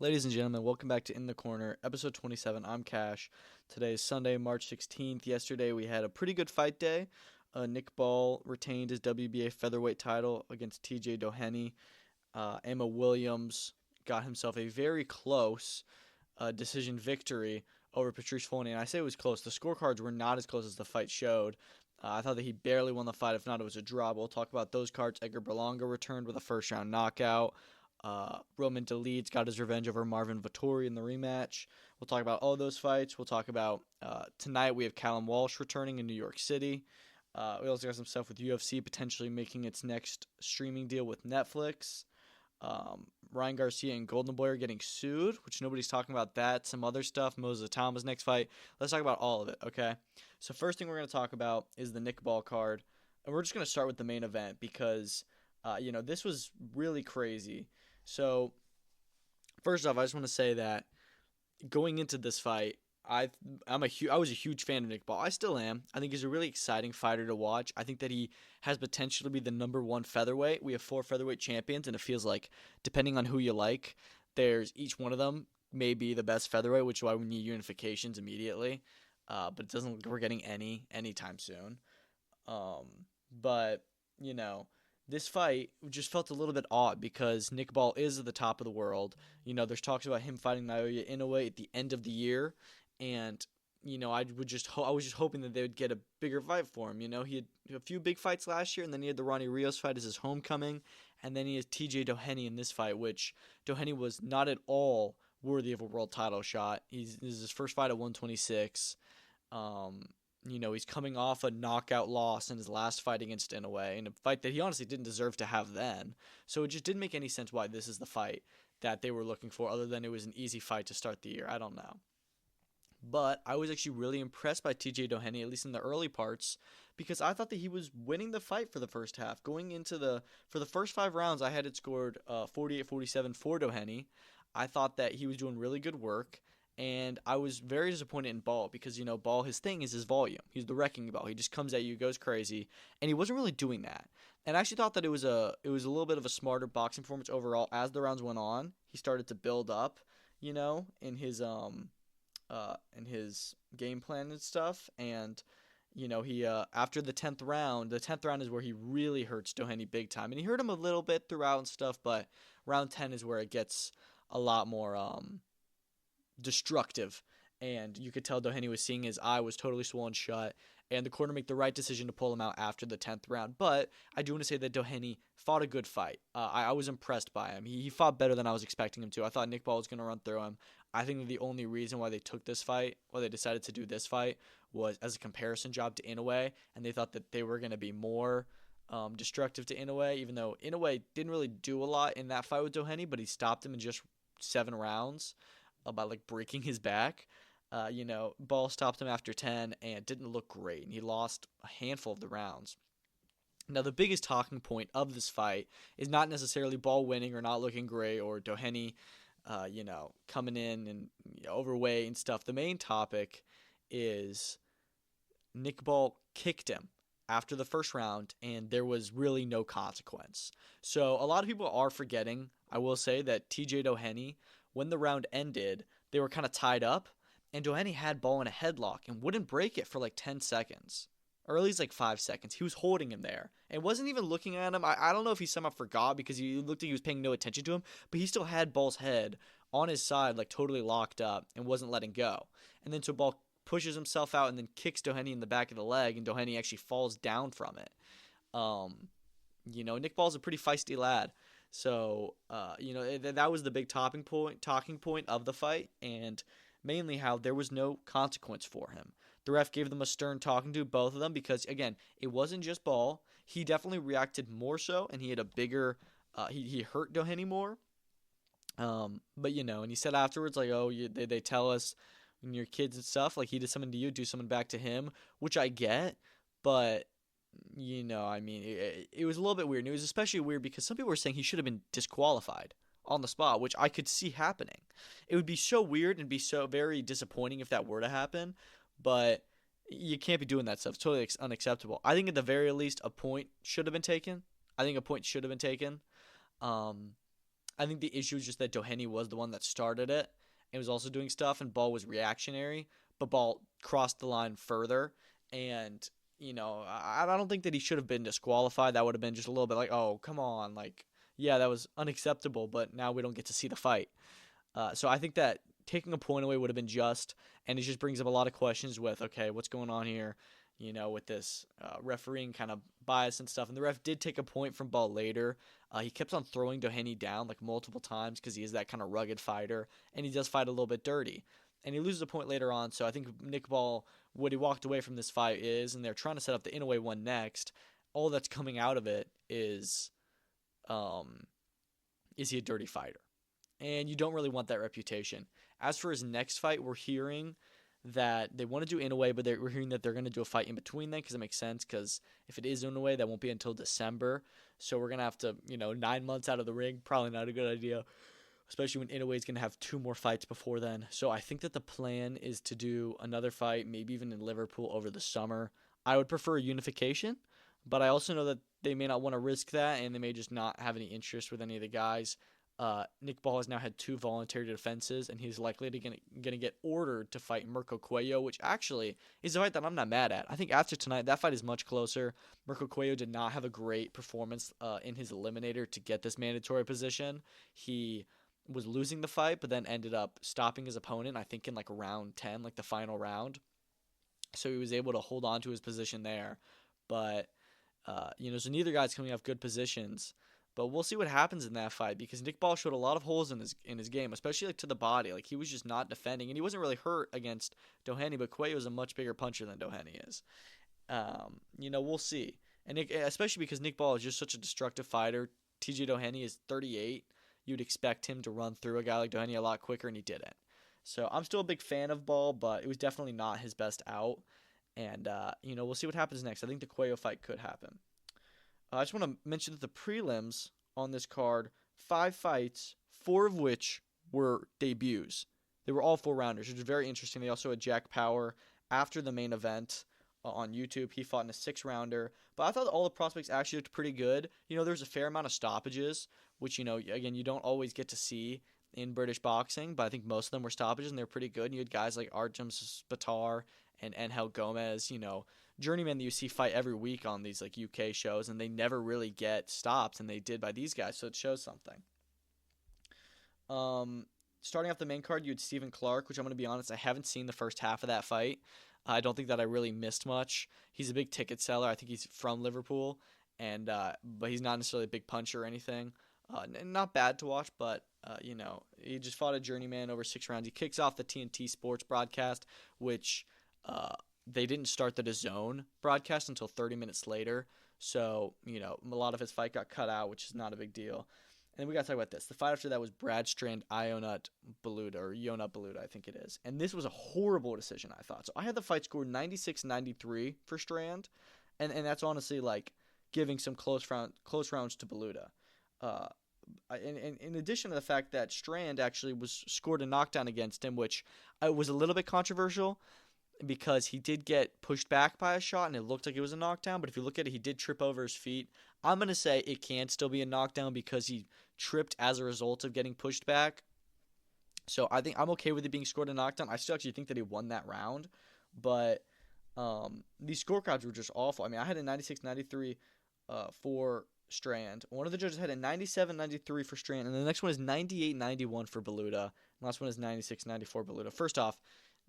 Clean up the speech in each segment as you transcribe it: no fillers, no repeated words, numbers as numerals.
Ladies and gentlemen, welcome back to In the Corner, episode 27. I'm Cash. Today is Sunday, March 16th. Yesterday we had a pretty good fight day. Nick Ball retained his WBA featherweight title against TJ Doheny. Emma Williams got himself a very close decision victory over Patrice Volny. And I say it was close. The scorecards were not as close as the fight showed. I thought that he barely won the fight. If not, it was a draw. We'll talk about those cards. Edgar Berlanga returned with a first-round knockout. Roman Dolidze got his revenge over Marvin Vettori in the rematch. We'll talk about all those fights. We'll talk about tonight we have Callum Walsh returning in New York City. We also got some stuff with UFC potentially making its next streaming deal with Netflix. Ryan Garcia and Golden Boy are getting sued, which nobody's talking about that. Some other stuff. Moses Atama's next fight. Let's talk about all of it, okay? So first thing we're going to talk about is the Nick Ball card. And we're just going to start with the main event because, this was really crazy. So, first off, I just want to say that going into this fight, I was a huge fan of Nick Ball. I still am. I think he's a really exciting fighter to watch. I think that he has potential to be the number one featherweight. We have 4 featherweight champions, and it feels like, depending on who you like, there's each one of them may be the best featherweight, which is why we need unifications immediately. But it doesn't look like we're getting any anytime soon. But, this fight just felt a little bit odd because Nick Ball is at the top of the world. There's talks about him fighting Naoya Inoue at the end of the year, and I was just hoping that they would get a bigger fight for him. He had a few big fights last year, and then he had the Ronnie Rios fight as his homecoming, and then he has TJ Doheny in this fight, which Doheny was not at all worthy of a world title shot. This is his first fight at 126. He's coming off a knockout loss in his last fight against Inoue, in a fight that he honestly didn't deserve to have then. So it just didn't make any sense why this is the fight that they were looking for, other than it was an easy fight to start the year. I don't know. But I was actually really impressed by TJ Doheny, at least in the early parts, because I thought that he was winning the fight for the first half. For the first 5 rounds, I had it scored 48-47 for Doheny. I thought that he was doing really good work. And I was very disappointed in Ball because, Ball, his thing is his volume. He's the wrecking ball. He just comes at you, goes crazy, and he wasn't really doing that. And I actually thought that it was a little bit of a smarter boxing performance overall. As the rounds went on, he started to build up, in his game plan and stuff. And he after the 10th round is where he really hurts Doheny big time, and he hurt him a little bit throughout and stuff. But round 10 is where it gets a lot more destructive, and you could tell Doheny was seeing his eye was totally swollen shut, and the corner made the right decision to pull him out after the 10th round. But I do want to say that Doheny fought a good fight. I was impressed by him. He fought better than I was expecting him to. I thought Nick Ball was going to run through him. I think that the only reason why they decided to do this fight was as a comparison job to Inoue, and they thought that they were going to be more destructive to Inoue, even though Inoue didn't really do a lot in that fight with Doheny, but he stopped him in just 7 rounds. About breaking his back. Ball stopped him after 10 and didn't look great, and he lost a handful of the rounds. Now, the biggest talking point of this fight is not necessarily Ball winning or not looking great, or Doheny, coming in and overweight and stuff. The main topic is Nick Ball kicked him after the first round, and there was really no consequence. So a lot of people are forgetting, I will say, that TJ Doheny, when the round ended, they were kind of tied up, and Doheny had Ball in a headlock and wouldn't break it for 10 seconds. Or at least 5 seconds. He was holding him there and wasn't even looking at him. I don't know if he somehow forgot because he looked like he was paying no attention to him, but he still had Ball's head on his side, totally locked up, and wasn't letting go. And then so Ball pushes himself out and then kicks Doheny in the back of the leg, and Doheny actually falls down from it. Nick Ball's a pretty feisty lad. So, that was the big talking point of the fight, and mainly how there was no consequence for him. The ref gave them a stern talking to, both of them, because, again, it wasn't just Ball. He definitely reacted more so, and he had a bigger, he hurt Doheny more. But, and he said afterwards, they tell us when you're kids and stuff, he did something to you, do something back to him, which I get, but it was a little bit weird. And it was especially weird because some people were saying he should have been disqualified on the spot, which I could see happening. It would be so weird and be so very disappointing if that were to happen, but you can't be doing that stuff. It's totally unacceptable. I think at the very least a point should have been taken. I think the issue is just that Doheny was the one that started it and was also doing stuff, and Ball was reactionary, but Ball crossed the line further. And, I don't think that he should have been disqualified. That would have been just a little bit like, oh, come on. Like, yeah, that was unacceptable, but now we don't get to see the fight. So I think that taking a point away would have been just, and it just brings up a lot of questions with, okay, what's going on here, with this refereeing kind of bias and stuff. And the ref did take a point from Ball later. He kept on throwing Doheny down like multiple times because he is that kind of rugged fighter, and he does fight a little bit dirty. And he loses a point later on, so I think Nick Ball, what he walked away from this fight is, and they're trying to set up the Inoue one next, all that's coming out of it is he a dirty fighter? And you don't really want that reputation. As for his next fight, we're hearing that they want to do Inoue, but we're hearing that they're going to do a fight in between then, because it makes sense, because if it is Inoue, that won't be until December. So we're going to have to, 9 months out of the ring, probably not a good idea, especially when Inoue is going to have 2 more fights before then. So I think that the plan is to do another fight, maybe even in Liverpool over the summer. I would prefer a unification, but I also know that they may not want to risk that, and they may just not have any interest with any of the guys. Nick Ball has now had 2 voluntary defenses, and he's likely to going to get ordered to fight Mirko Cuello, which actually is a fight that I'm not mad at. I think after tonight, that fight is much closer. Mirko Cuello did not have a great performance in his eliminator to get this mandatory position. He was losing the fight, but then ended up stopping his opponent, I think in like round 10, like the final round. So he was able to hold on to his position there. But, so neither guy's coming off good positions. But we'll see what happens in that fight, because Nick Ball showed a lot of holes in his game, especially like to the body. Like, he was just not defending, and he wasn't really hurt against Doheny, but Cuello is a much bigger puncher than Doheny is. We'll see. And especially because Nick Ball is just such a destructive fighter. TJ Doheny is 38. You'd expect him to run through a guy like Doheny a lot quicker, and he didn't. So I'm still a big fan of Ball, but it was definitely not his best out. And, we'll see what happens next. I think the Cuello fight could happen. I just want to mention that the prelims on this card, 5 fights, 4 of which were debuts. They were all 4-rounders, which is very interesting. They also had Jack Power after the main event on YouTube. He fought in a 6-rounder. But I thought all the prospects actually looked pretty good. There's a fair amount of stoppages, which, again, you don't always get to see in British boxing. But I think most of them were stoppages, and they're pretty good. And you had guys like Artem Spatar and Angel Gomez, journeymen that you see fight every week on these like UK shows, and they never really get stops, and they did by these guys, so it shows something. Starting off the main card, you had Stephen Clark, which I'm going to be honest, I haven't seen the first half of that fight. I don't think that I really missed much. He's a big ticket seller. I think he's from Liverpool, and but he's not necessarily a big puncher or anything. Not bad to watch, but he just fought a journeyman over 6 rounds. He kicks off the TNT Sports broadcast, which they didn't start the DAZN broadcast until 30 minutes later. So, a lot of his fight got cut out, which is not a big deal. And then we got to talk about this. The fight after that was Brad Strand, Ionut Baluta, I think it is. And this was a horrible decision, I thought. So I had the fight scored 96-93 for Strand. And that's honestly like giving some close rounds to Baluta. And in addition to the fact that Strand actually was scored a knockdown against him, which was a little bit controversial, because he did get pushed back by a shot and it looked like it was a knockdown. But if you look at it, he did trip over his feet. I'm going to say it can still be a knockdown because he tripped as a result of getting pushed back. So I think I'm okay with it being scored a knockdown. I still actually think that he won that round. But these scorecards were just awful. I mean, I had a 96-93 for Strand. One of the judges had a 97-93 for Strand. And the next one is 98-91 for Baluta. And last one is 96-94 Baluta. First off,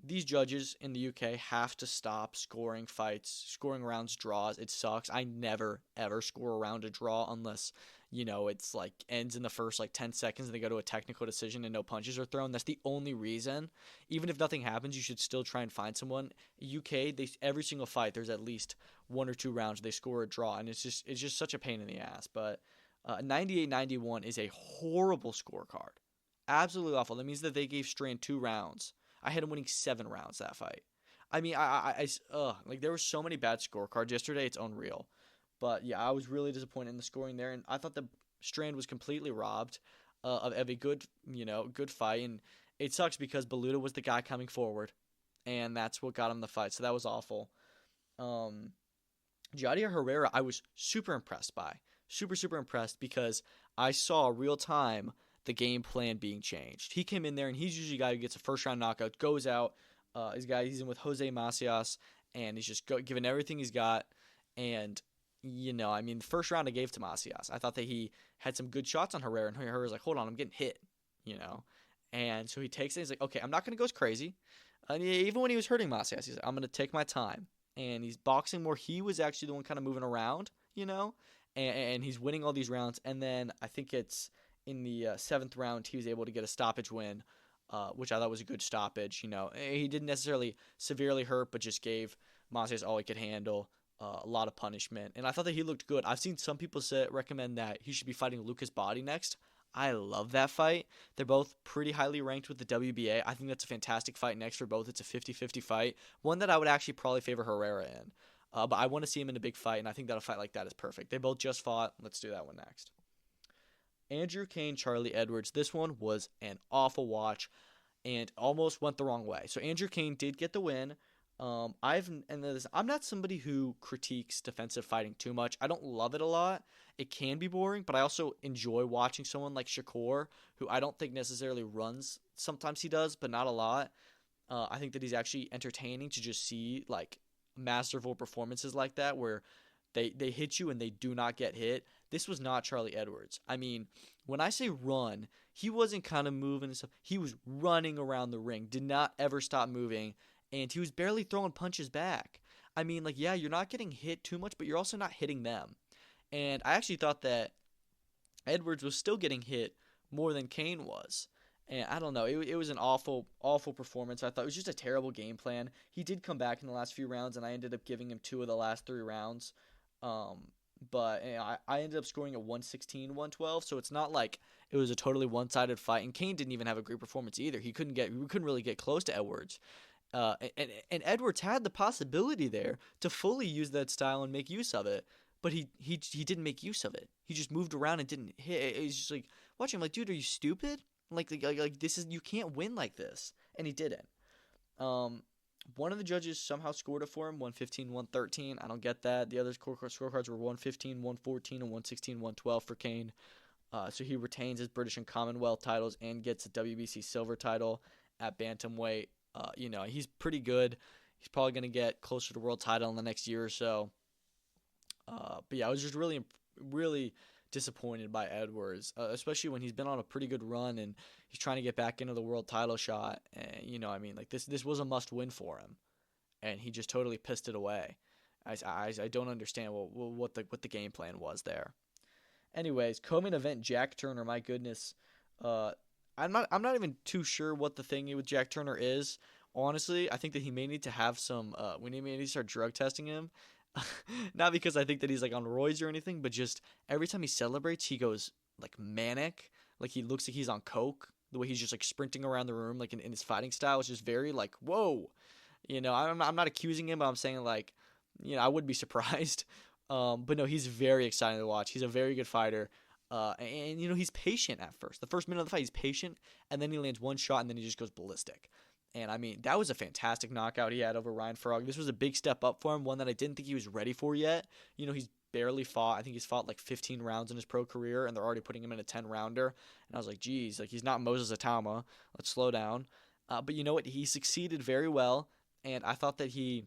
these judges in the UK have to stop scoring fights, scoring rounds, draws. It sucks. I never, ever score a round a draw unless, it's like ends in the first like 10 seconds and they go to a technical decision and no punches are thrown. That's the only reason. Even if nothing happens, you should still try and find someone. UK, every single fight, there's at least 1 or 2 rounds they score a draw, and it's just such a pain in the ass. But 98-91 is a horrible scorecard. Absolutely awful. That means that they gave Strand 2 rounds. I had him winning 7 rounds that fight. I mean, there were so many bad scorecards yesterday. It's unreal. But yeah, I was really disappointed in the scoring there, and I thought the Strand was completely robbed of a good fight. And it sucks because Baluta was the guy coming forward, and that's what got him the fight. So that was awful. Jadir Herrera, I was super impressed by. Super impressed because I saw real time the game plan being changed. He came in there, and he's usually a guy who gets a first-round knockout, goes out. He's in with Jose Macias, and he's just giving everything he's got. And, the first round I gave to Macias. I thought that he had some good shots on Herrera, and Herrera's like, hold on, I'm getting hit, And so he takes it, and he's like, okay, I'm not going to go as crazy. And even when he was hurting Macias, he's like, I'm going to take my time. And he's boxing more. He was actually the one kind of moving around, and he's winning all these rounds. And then I think it's in the 7th round, he was able to get a stoppage win, which I thought was a good stoppage. He didn't necessarily severely hurt, but just gave Macias all he could handle, a lot of punishment. And I thought that he looked good. I've seen some people recommend that he should be fighting Lucas Body next. I love that fight. They're both pretty highly ranked with the WBA. I think that's a fantastic fight next for both. It's a 50-50 fight. One that I would actually probably favor Herrera in. But I want to see him in a big fight, and I think that a fight like that is perfect. They both just fought. Let's do that one next. Andrew Kane, Charlie Edwards. This one was an awful watch and almost went the wrong way. So Andrew Kane did get the win. I'm not somebody who critiques defensive fighting too much. I don't love it a lot. It can be boring, but I also enjoy watching someone like Shakur, who I don't think necessarily runs. Sometimes he does, but not a lot. I think that he's actually entertaining to just see like masterful performances like that where they hit you and they do not get hit. This was not Charlie Edwards. I mean, when I say run, he wasn't kind of moving and stuff. He was running around the ring, did not ever stop moving, and he was barely throwing punches back. I mean, you're not getting hit too much, but you're also not hitting them. And I actually thought that Edwards was still getting hit more than Kane was. And I don't know. It was an awful, awful performance. I thought it was just a terrible game plan. He did come back in the last few rounds, and I ended up giving him 2 of the last 3 rounds. But I ended up scoring at 116-112, so it's not like it was a totally one-sided fight. And Kane didn't even have a great performance either. We couldn't really get close to Edwards. And Edwards had the possibility there to fully use that style and make use of it. But he didn't make use of it. He just moved around and didn't hit. It's just like watching him, like, dude, are you stupid? Like this is, you can't win like this. And he didn't. One of the judges somehow scored it for him, 115-113. I don't get that. The other scorecards were 115-114 and 116-112 for Kane. So he retains his British and Commonwealth titles and gets a WBC silver title at bantamweight. He's pretty good. He's probably going to get closer to world title in the next year or so. But yeah, I was just really, really disappointed by Edwards, especially when he's been on a pretty good run and he's trying to get back into the world title shot. And this was a must win for him, and he just totally pissed it away. I don't understand what the game plan was there. Anyways, co-main event, Jack Turner. My goodness, I'm not even too sure what the thing with Jack Turner is. Honestly, I think that he may need to have some. We may need to start drug testing him. Not because I think that he's like on roids or anything, but just every time he celebrates, he goes like manic. Like he looks like he's on coke. The way he's just like sprinting around the room, like in his fighting style, is just very like, whoa. I'm not accusing him, but I'm saying like, I would be surprised. But no, he's very exciting to watch. He's a very good fighter. And he's patient at first. The first minute of the fight, he's patient, and then he lands one shot, and then he just goes ballistic. And, I mean, that was a fantastic knockout he had over Ryan Farag. This was a big step up for him, one that I didn't think he was ready for yet. He's barely fought. I think he's fought like 15 rounds in his pro career, and they're already putting him in a 10-rounder. And I was like, geez, like he's not Moses Atama. Let's slow down. But you know what? He succeeded very well, and I thought that he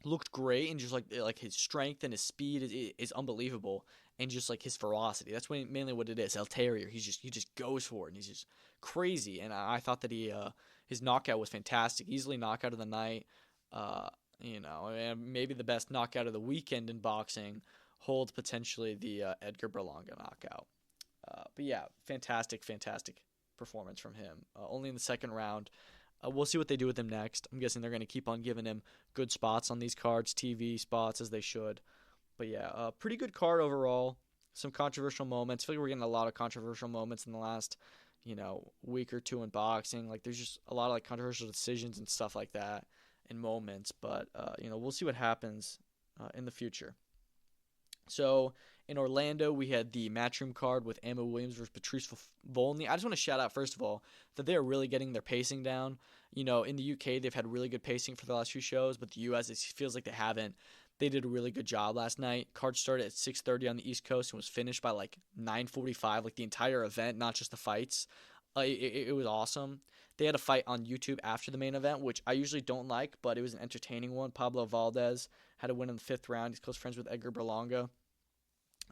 looked great, and just like his strength and his speed is unbelievable, and just like his ferocity. That's mainly what it is. El Terrier. He just goes for it, and he's just crazy. And I thought that his knockout was fantastic. Easily knockout of the night. And maybe the best knockout of the weekend in boxing holds potentially the Edgar Berlanga knockout. But yeah, fantastic performance from him. Only in the second round. We'll see what they do with him next. I'm guessing they're going to keep on giving him good spots on these cards, TV spots, as they should. But yeah, pretty good card overall. Some controversial moments. I feel like we're getting a lot of controversial moments in the last week or two in boxing. Like there's just a lot of like controversial decisions and stuff like that in moments, but we'll see what happens in the future. So in Orlando, we had the Matchroom card with Emma Williams versus Patrice Volny. I just want to shout out, first of all, that they are really getting their pacing down. In the UK, they've had really good pacing for the last few shows, but the US, it feels like they haven't. They did a really good job last night. Card started at 6:30 on the East Coast and was finished by like 9:45, like the entire event, not just the fights. It was awesome. They had a fight on YouTube after the main event, which I usually don't like, but it was an entertaining one. Pablo Valdez had a win in the 5th round. He's close friends with Edgar Berlanga.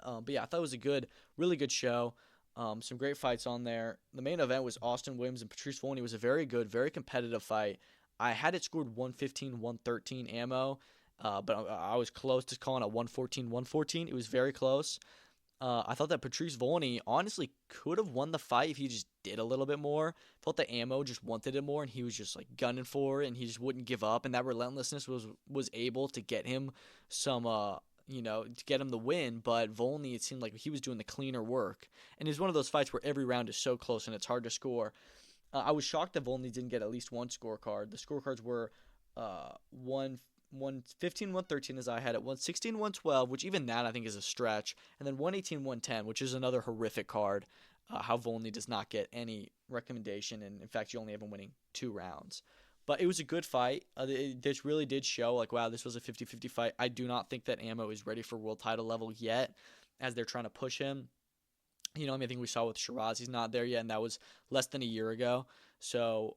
But yeah, I thought it was a really good show. Some great fights on there. The main event was Austin Williams and Patrice Volny. It was a very good, very competitive fight. I had it scored 115, 113 ammo, but I was close to calling it 114, 114. It was very close. I thought that Patrice Volny honestly could have won the fight if he just did a little bit more. Felt the ammo just wanted it more, and he was just like gunning for it, and he just wouldn't give up. And that relentlessness was able to get him some, to get him the win. But Volny, it seemed like he was doing the cleaner work, and it's one of those fights where every round is so close and it's hard to score. I was shocked that Volny didn't get at least one scorecard. The scorecards were 115, 113 as I had it, 116, 112, which even that I think is a stretch, and then 118, 110, which is another horrific card. How Volny does not get any recommendation, and in fact, you only have him winning 2 rounds. But it was a good fight. This really did show, like, wow, this was a 50-50 fight. I do not think that Ammo is ready for world title level yet, as they're trying to push him. I think we saw with Shiraz, he's not there yet, and that was less than a year ago. So,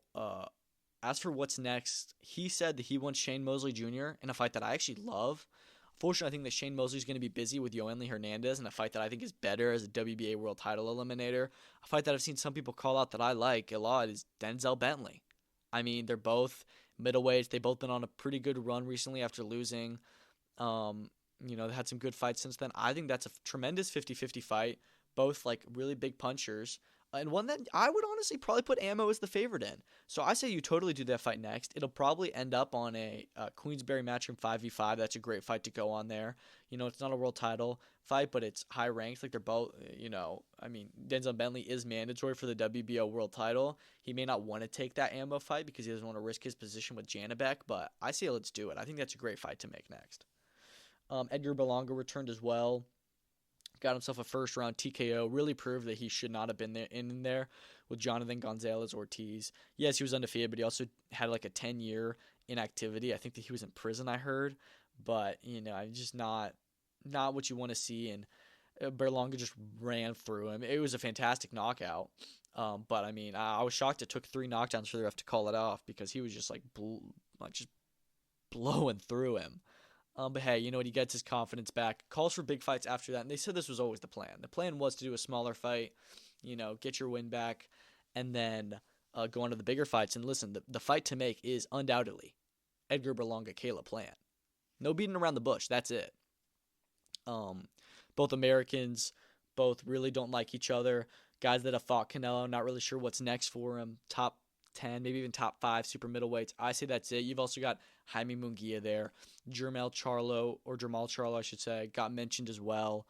as for what's next, he said that he wants Shane Mosley Jr. in a fight that I actually love. Fortunately, I think that Shane Mosley is going to be busy with Yoeli Hernandez in a fight that I think is better as a WBA world title eliminator. A fight that I've seen some people call out that I like a lot is Denzel Bentley. I mean, they're both middleweights. They've both been on a pretty good run recently after losing. They had some good fights since then. I think that's a tremendous 50-50 fight. Both like really big punchers. And one that I would honestly probably put Ammo as the favorite in. So I say you totally do that fight next. It'll probably end up on a Queensberry Matchroom 5v5. That's a great fight to go on there. It's not a world title fight, but it's high ranked. Like they're both, Denzel Bentley is mandatory for the WBO world title. He may not want to take that Ammo fight because he doesn't want to risk his position with Janibek, but I say let's do it. I think that's a great fight to make next. Edgar Berlanga returned as well. Got himself a first-round TKO. Really proved that he should not have been in there with Jonathan Gonzalez-Ortiz. Yes, he was undefeated, but he also had like a 10-year inactivity. I think that he was in prison, I heard. But, just not what you want to see. And Berlanga just ran through him. It was a fantastic knockout. But, I was shocked it took 3 knockdowns for the ref to call it off because he was just just blowing through him. But hey, he gets his confidence back. Calls for big fights after that, and they said this was always the plan. The plan was to do a smaller fight, get your win back, and then go on to the bigger fights. And listen, the fight to make is undoubtedly Edgar Berlanga, Caleb Plant. No beating around the bush. That's it. Both Americans, both really don't like each other. Guys that have fought Canelo, not really sure what's next for him. Top 10, maybe even top 5 super middleweights. I say that's it. You've also got Jaime Munguia there. Jamal Charlo, I should say, got mentioned as well.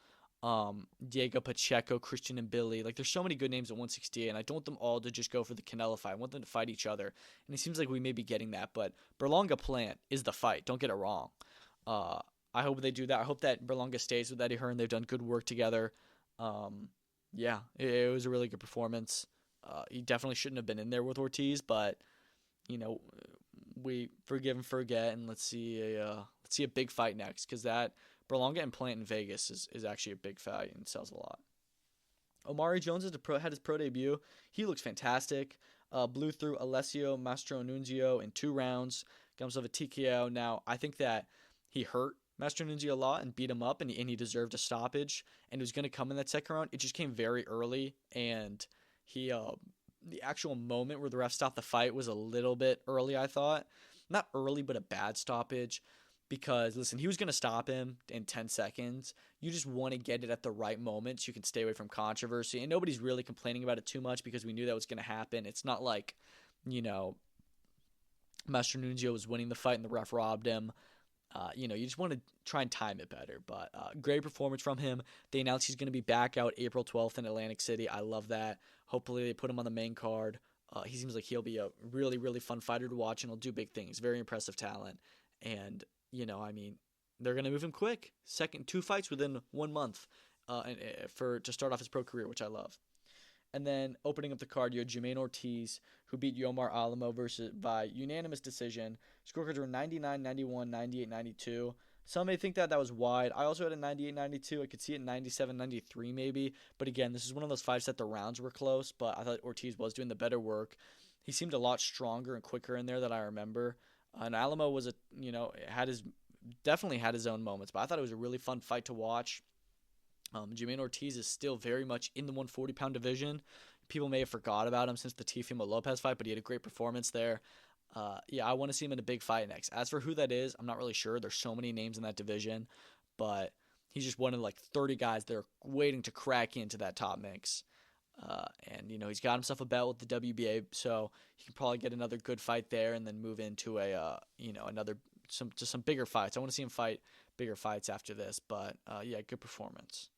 Diego Pacheco, Christian and Billy. Like, there's so many good names at 168, and I don't want them all to just go for the Canelo fight. I want them to fight each other. And it seems like we may be getting that, but Berlanga Plant is the fight. Don't get it wrong. I hope they do that. I hope that Berlanga stays with Eddie Hearn. They've done good work together. It was a really good performance. He definitely shouldn't have been in there with Ortiz, but we forgive and forget, and let's see a big fight next, because that Berlanga and Plant in Vegas is actually a big fight and sells a lot. Omari Jones had his pro debut. He looks fantastic. Blew through Alessio Mastronunzio in 2 rounds. Got himself a TKO. Now, I think that he hurt Mastronunzio a lot and beat him up, and he deserved a stoppage, and it was going to come in that second round. It just came very early, and the actual moment where the ref stopped the fight was a little bit early, I thought. Not early, but a bad stoppage. Because, listen, he was going to stop him in 10 seconds. You just want to get it at the right moment so you can stay away from controversy. And nobody's really complaining about it too much because we knew that was going to happen. It's not like, Mastronunzio was winning the fight and the ref robbed him. You just want to try and time it better. But great performance from him. They announced he's going to be back out April 12th in Atlantic City. I love that. Hopefully they put him on the main card. He seems like he'll be a really, really fun fighter to watch, and he'll do big things. Very impressive talent. And, they're going to move him quick. 2 fights within 1 month to start off his pro career, which I love. And then opening up the card, you had Jermaine Ortiz, who beat Yomar Alamo by unanimous decision. Scorecards were 99, 91, 98, 92. Some may think that was wide. I also had a 98-92. I could see it 97-93 maybe. But again, this is one of those fights that the rounds were close, but I thought Ortiz was doing the better work. He seemed a lot stronger and quicker in there than I remember. And Alamo was definitely had his own moments, but I thought it was a really fun fight to watch. Jermaine Ortiz is still very much in the 140-pound division. People may have forgot about him since the Teofimo Lopez fight, but he had a great performance there. I want to see him in a big fight next. As for who that is, I'm not really sure. There's so many names in that division, but he's just one of like 30 guys that are waiting to crack into that top mix. And he's got himself a belt with the WBA, so he can probably get another good fight there, and then move into some bigger fights. I want to see him fight bigger fights after this, but good performance.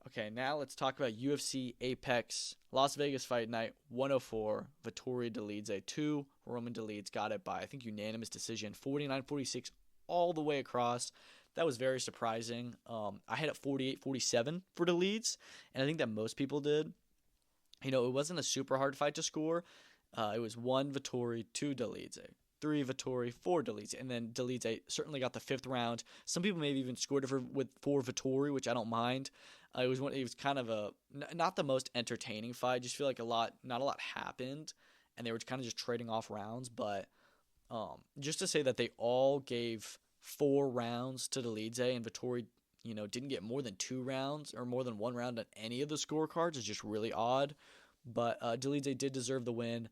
Okay, now let's talk about UFC Apex Las Vegas Fight Night 104. Vettori Dolidze 2. Roman Dolidze got it by, I think, unanimous decision, 49-46 all the way across. That was very surprising. I had it 48-47 for Dolidze, and I think that most people did. It wasn't a super hard fight to score. It was 1 Vettori, 2 Dolidze. 3 Vettori, 4 Dolidze, and then Dolidze certainly got the 5th round. Some people maybe even scored it for Vettori, which I don't mind. It was kind of not the most entertaining fight. I just feel like not a lot happened, and they were kind of just trading off rounds. But just to say that they all gave 4 rounds to Dolidze, and Vettori, didn't get more than 2 rounds or more than 1 round on any of the scorecards is just really odd. But Dolidze did deserve the win.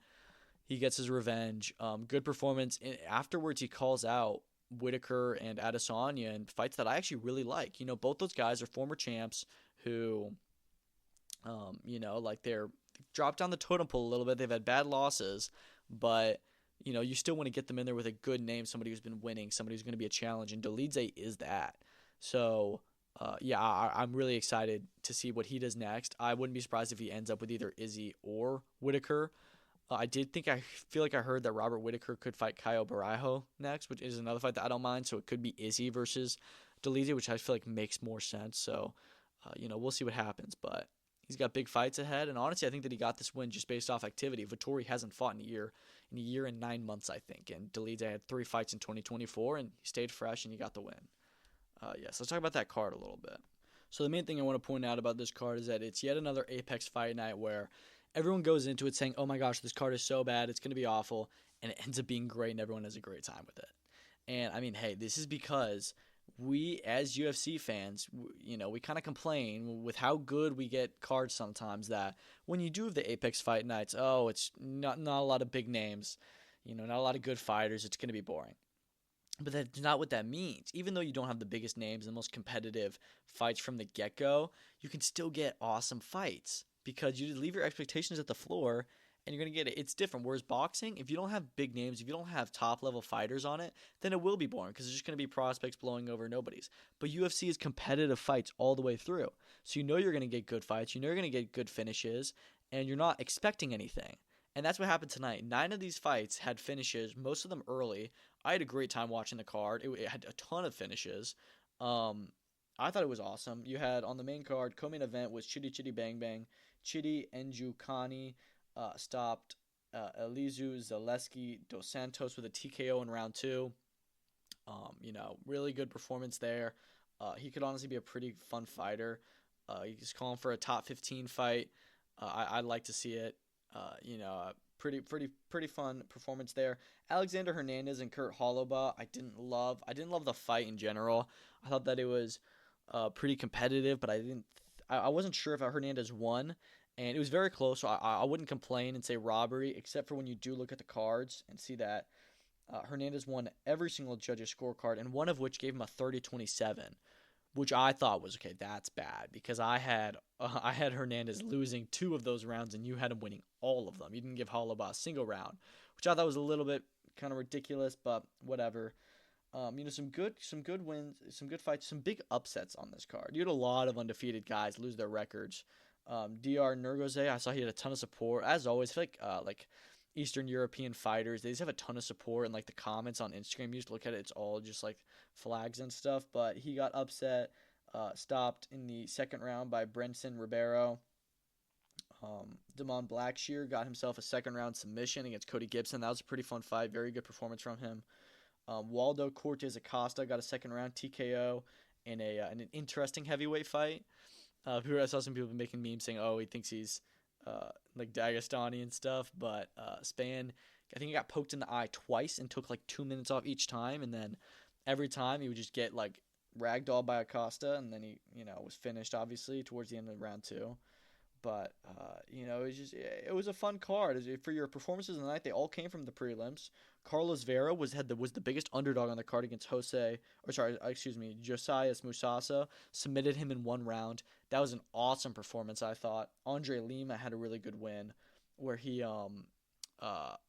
He gets his revenge. Good performance. Afterwards, he calls out Whitaker and Adesanya in fights that I actually really like. Both those guys are former champs who, they're dropped down the totem pole a little bit. They've had bad losses, but, you still want to get them in there with a good name, somebody who's been winning, somebody who's going to be a challenge, and Dolidze is that. So, I'm really excited to see what he does next. I wouldn't be surprised if he ends up with either Izzy or Whitaker. I feel like I heard that Robert Whitaker could fight Caio Barajo next, which is another fight that I don't mind. So it could be Izzy versus Dolidze, which I feel like makes more sense. So, we'll see what happens. But he's got big fights ahead. And honestly, I think that he got this win just based off activity. Vettori hasn't fought in a year and 9 months, I think. And Dolidze had 3 fights in 2024, and he stayed fresh, and he got the win. So let's talk about that card a little bit. So the main thing I want to point out about this card is that it's yet another Apex Fight Night where everyone goes into it saying, oh my gosh, this card is so bad, it's going to be awful, and it ends up being great, and everyone has a great time with it. And, I mean, hey, this is because we, as UFC fans, we kind of complain with how good we get cards sometimes that when you do have the Apex Fight Nights, it's not a lot of big names, not a lot of good fighters, it's going to be boring. But that's not what that means. Even though you don't have the biggest names and the most competitive fights from the get-go, you can still get awesome fights because you just leave your expectations at the floor and you're going to get it. It's different. Whereas boxing, if you don't have big names, if you don't have top-level fighters on it, then it will be boring because it's just going to be prospects blowing over nobodies. But UFC is competitive fights all the way through. So you're going to get good fights. You're going to get good finishes, and you're not expecting anything. And that's what happened tonight. 9 of these fights had finishes, most of them early. I had a great time watching the card. It had a ton of finishes. I thought it was awesome. You had on the main card, co-main event was Chitty Chitty Bang Bang. Chitty Njoukani stopped Elizu Zaleski dos Santos with a TKO in round 2. Really good performance there. He could honestly be a pretty fun fighter. He's calling for a top 15 fight. I'd like to see it. Pretty fun performance there. Alexander Hernandez and Kurt Holobaugh, I didn't love the fight in general. I thought that it was pretty competitive, but I wasn't sure if Hernandez won, and it was very close. So I wouldn't complain and say robbery, except for when you do look at the cards and see that Hernandez won every single judge's scorecard, and one of which gave him a 30-27. Which I thought was, okay, that's bad, because I had Hernandez losing 2 of those rounds, and you had him winning all of them. You didn't give Holobaugh a single round, which I thought was a little bit kind of ridiculous, but whatever. Some good wins, some good fights, some big upsets on this card. You had a lot of undefeated guys lose their records. Dr. Nergoze, I saw he had a ton of support. As always, I feel like Eastern European fighters, they just have a ton of support, and like the comments on Instagram, you just look at it, it's all just like flags and stuff. But he got upset, stopped in the second round by Brenson Ribeiro. Damon Blackshear got himself a second round submission against Cody Gibson. That was a pretty fun fight, very good performance from him. Waldo Cortez Acosta got a second round TKO in an interesting heavyweight fight. I saw some people making memes saying, "Oh, he thinks he's like Dagestani and stuff," but Span, I think he got poked in the eye twice and took like 2 minutes off each time, and then every time he would just get like ragdolled by Acosta, and then he was finished obviously towards the end of round two. But it was a fun card. For your performances of the night, they all came from the prelims. Carlos Vera was the biggest underdog on the card against Josias Musasa. Submitted him in one round. That was an awesome performance, I thought. Andre Lima had a really good win, where he got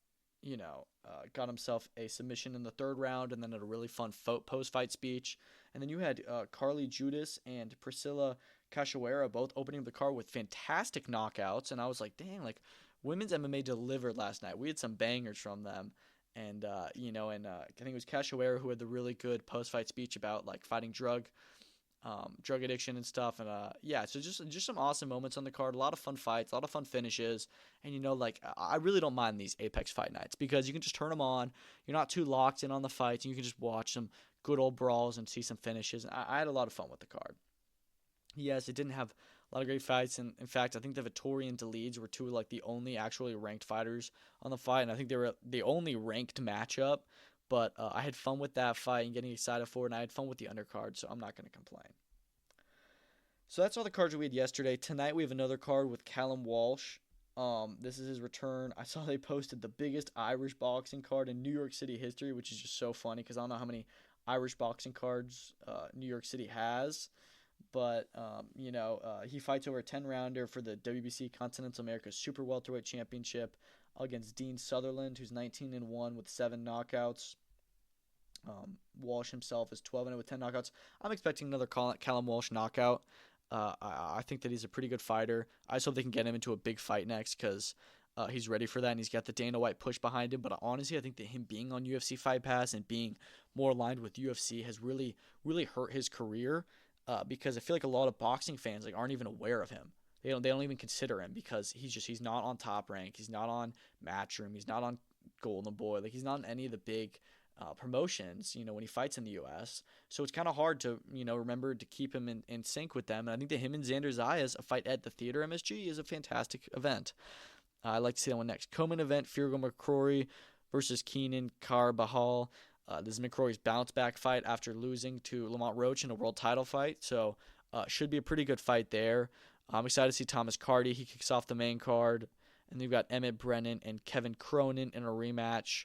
himself a submission in the third round, and then had a really fun post-fight speech. And then you had Carly Judas and Priscilla Cachoeira both opening the card with fantastic knockouts, and I was like, dang, like women's MMA delivered last night. We had some bangers from them, and I think it was Cachoeira who had the really good post-fight speech about like fighting drug addiction and stuff, and so just some awesome moments on the card. A lot of fun fights, a lot of fun finishes, and I really don't mind these Apex fight nights because you can just turn them on. You're not too locked in on the fights, and you can just watch some good old brawls and see some finishes. I had a lot of fun with the card. Yes, it didn't have a lot of great fights, and in fact, I think the Vettori and Delides were two of like the only actually ranked fighters on the fight, and I think they were the only ranked matchup. But I had fun with that fight and getting excited for it, and I had fun with the undercard, so I'm not going to complain. So that's all the cards we had yesterday. Tonight we have another card with Callum Walsh. This is his return. I saw they posted the biggest Irish boxing card in New York City history, which is just so funny because I don't know how many Irish boxing cards New York City has. But, he fights over a 10-rounder for the WBC Continental America Super Welterweight Championship against Dean Sutherland, who's 19-1 with 7 knockouts. Walsh himself is 12-0 with 10 knockouts. I'm expecting another Callum Walsh knockout. I think that he's a pretty good fighter. I just hope they can get him into a big fight next because he's ready for that, and he's got the Dana White push behind him. But honestly, I think that him being on UFC Fight Pass and being more aligned with UFC has really, really hurt his career. Because I feel like a lot of boxing fans aren't even aware of him. They don't even consider him because he's not on Top Rank. He's not on Matchroom. He's not on Golden Boy. He's not on any of the big promotions, when he fights in the U.S. So it's kind of hard to, remember to keep him in sync with them. And I think that him and Xander Zayas, a fight at the Theater MSG, is a fantastic event. I'd like to see that one next. Co-main event, Firgo McCrory versus Keenan Carbajal. This is McCrory's bounce back fight after losing to Lamont Roach in a world title fight. So should be a pretty good fight there. I'm excited to see Thomas Carty. He kicks off the main card. And they've got Emmett Brennan and Kevin Cronin in a rematch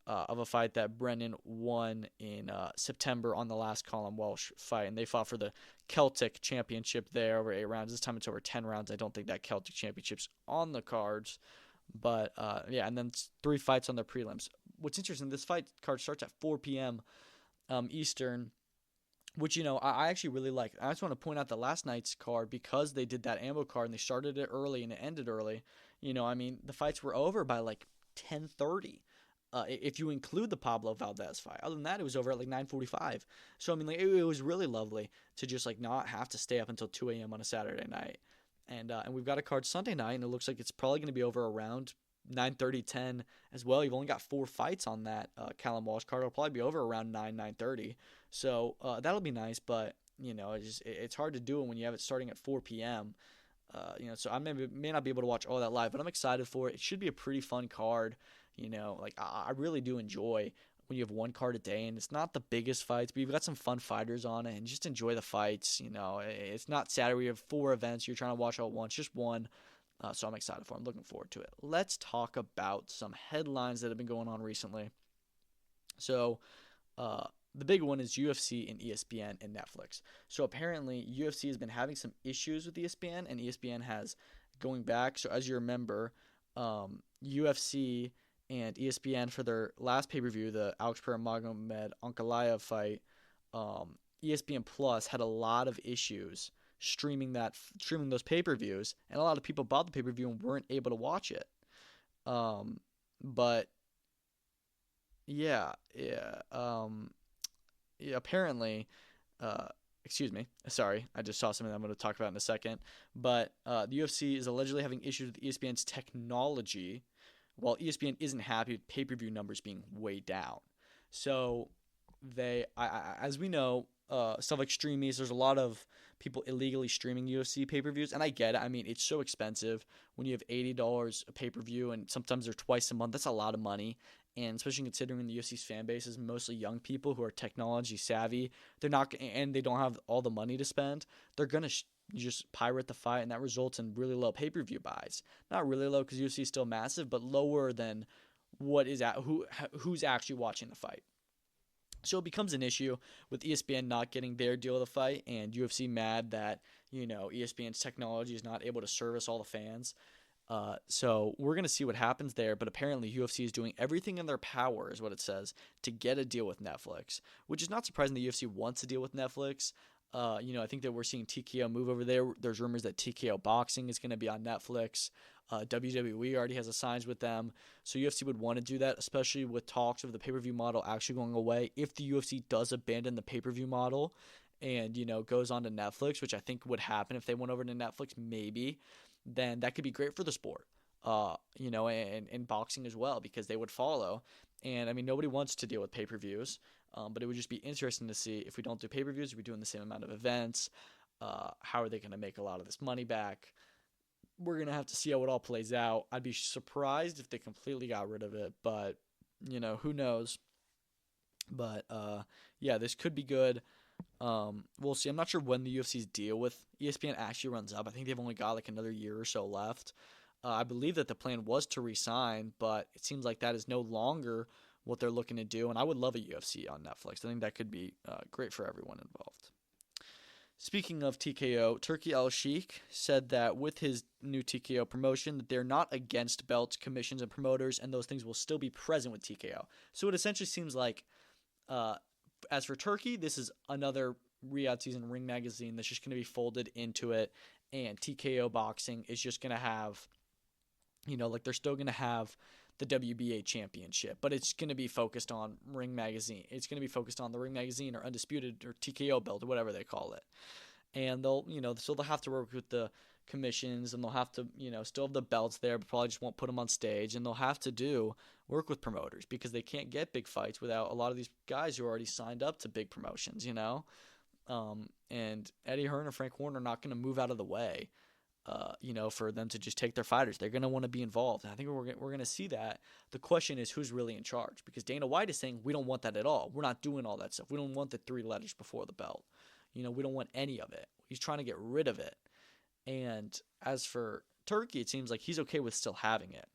of a fight that Brennan won in September on the last Callum Walsh fight. And they fought for the Celtic Championship there over 8 rounds. This time it's over 10 rounds. I don't think that Celtic Championship's on the cards. But, and then 3 fights on the prelims. What's interesting, this fight card starts at 4 p.m. Eastern, which, I actually really like. I just want to point out the last night's card, because they did that ammo card and they started it early and it ended early. The fights were over by 10:30. If you include the Pablo Valdez fight. Other than that, it was over at 9:45. So, it was really lovely to just not have to stay up until 2 a.m. on a Saturday night. And we've got a card Sunday night, and it looks like it's probably going to be over around 9:30, 10 as well. You've only got 4 fights on that Callum Walsh card. It'll probably be over around 9:30. So that'll be nice, but it's hard to do it when you have it starting at 4 p.m. So I may not be able to watch all that live, but I'm excited for it. It should be a pretty fun card. I really do enjoy when you have one card a day, and it's not the biggest fights, but you've got some fun fighters on it, and just enjoy the fights. It's not Saturday. We have 4 events you're trying to watch all at once, just one. So I'm excited for it. I'm looking forward to it. Let's talk about some headlines that have been going on recently. So the big one is UFC and ESPN and Netflix. So apparently UFC has been having some issues with ESPN, and ESPN has going back. So as you remember, UFC and ESPN for their last pay-per-view, the Alex Pereira-Magomed Ankalaev fight, ESPN Plus had a lot of issues streaming those pay-per-views, and a lot of people bought the pay-per-view and weren't able to watch it. Apparently, excuse me, sorry, I just saw something I'm going to talk about in a second, but the UFC is allegedly having issues with ESPN's technology, while ESPN isn't happy with pay-per-view numbers being way down. So as we know, stuff like StreamEats, there's a lot of people illegally streaming UFC pay-per-views, and I get it. I mean, it's so expensive when you have $80 a pay-per-view, and sometimes they're twice a month. That's a lot of money, and especially considering the UFC's fan base is mostly young people who are technology savvy, they're not, and they don't have all the money to spend. They're gonna just pirate the fight, and that results in really low pay-per-view buys. Not really low because UFC is still massive, but lower than who's actually watching the fight. So it becomes an issue with ESPN not getting their deal of the fight, and UFC mad that ESPN's technology is not able to service all the fans. So we're going to see what happens there, but apparently UFC is doing everything in their power, is what it says, to get a deal with Netflix, which is not surprising. The UFC wants a deal with Netflix. I think that we're seeing TKO move over there. There's rumors that TKO Boxing is going to be on Netflix. WWE already has a signs with them. So UFC would want to do that, especially with talks of the pay-per-view model actually going away. If the UFC does abandon the pay-per-view model and, goes on to Netflix, which I think would happen if they went over to Netflix, maybe, then that could be great for the sport, and boxing as well, because they would follow. And, I mean, nobody wants to deal with pay-per-views, but it would just be interesting to see if we don't do pay-per-views, are we doing the same amount of events? How are they going to make a lot of this money back? We're going to have to see how it all plays out. I'd be surprised if they completely got rid of it, but, who knows? But, this could be good. We'll see. I'm not sure when the UFC's deal with ESPN actually runs up. I think they've only got like another year or so left. I believe that the plan was to re-sign, but it seems like that is no longer what they're looking to do, and I would love a UFC on Netflix. I think that could be great for everyone involved. Speaking of TKO, Turki Al-Sheikh said that with his new TKO promotion, that they're not against belts, commissions, and promoters, and those things will still be present with TKO. So it essentially seems like, as for Turki, this is another Riyadh Season Ring magazine that's just going to be folded into it, and TKO Boxing is just going to have, they're still going to have the WBA championship, but it's going to be focused on Ring Magazine. It's going to be focused on the Ring Magazine or Undisputed or TKO belt or whatever they call it. And they'll have to work with the commissions, and they'll have to, still have the belts there, but probably just won't put them on stage. And they'll have to work with promoters because they can't get big fights without a lot of these guys who are already signed up to big promotions, and Eddie Hearn and Frank Warren are not going to move out of the way, for them to just take their fighters. They're going to want to be involved. And I think we're going to see that. The question is who's really in charge, because Dana White is saying we don't want that at all. We're not doing all that stuff. We don't want the 3 letters before the belt. We don't want any of it. He's trying to get rid of it. And as for Turki, it seems like he's okay with still having it.